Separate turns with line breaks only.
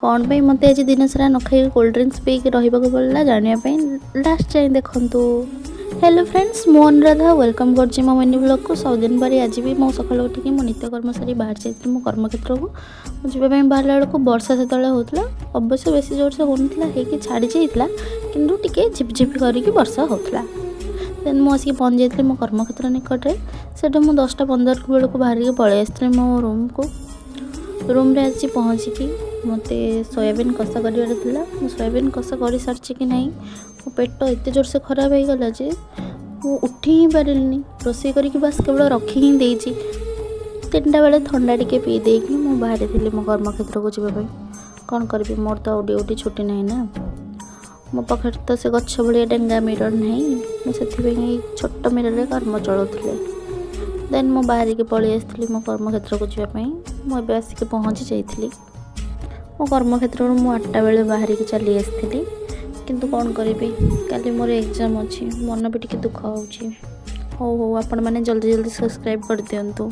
कौन पे मते आज दिन सारा न खाई कोल्ड ड्रिंक्स पी के रहिबाको पड़ला जानिया लास्ट जाए देखंतु। हेलो फ्रेंड्स, मो अनुराधा वेलकम करछि मो मिनी ब्लॉग को। 100 दिन पर आज भी मो सकाल उठिक मो नित्य कर्म सारी बाहर जाइଥିଲି मो कर्मक्षेत्र को। जावाई बाहर बेलू वर्षा से होता अवश्य बेस जोर से होता है छाड़ी जाइला किंतु टिके झिपझिप करके वर्षा होता। देन मुझे आसिक पहुँच जाइए मो कर्मक्षेत्र निकट में। से 10:15 बेलू बाहर पलि आसती मो रूम को। रूम रे आज पहुँचिकी मत सोयाबीन कषा कर सोयाबीन कषा कर सारी कि नहीं मो पेट एत जोर से खराब हो गला जे मु उठी ही पारिनी। रोषे करके बस केवल रखी ही देची। 3टा बेले थंडा टिके पी देकी मु बाहर थी मो कर्मक्षेत्र को जावाई। कौन करी मोर तो ड्यूटी छुट्टी नहीं ना। मो पाखे तो से गछ भाया डेंगा मिरर नहीं मुझे छोट मिरर कर्म चलाऊे। देन मो बाहर के पलि आसती मो कर्मक्षेत्र को जावाई। मुझे आसिक पहुँची जाइली मो कर्मक्षेत्र में। 8टा बेले बाहर की चली आसती किंतु कौन करी काली मोर एग्जाम अच्छी मन भी टी दुख हो। आपण मैंने जल्दी जल्दी सब्सक्राइब कर दिंतु।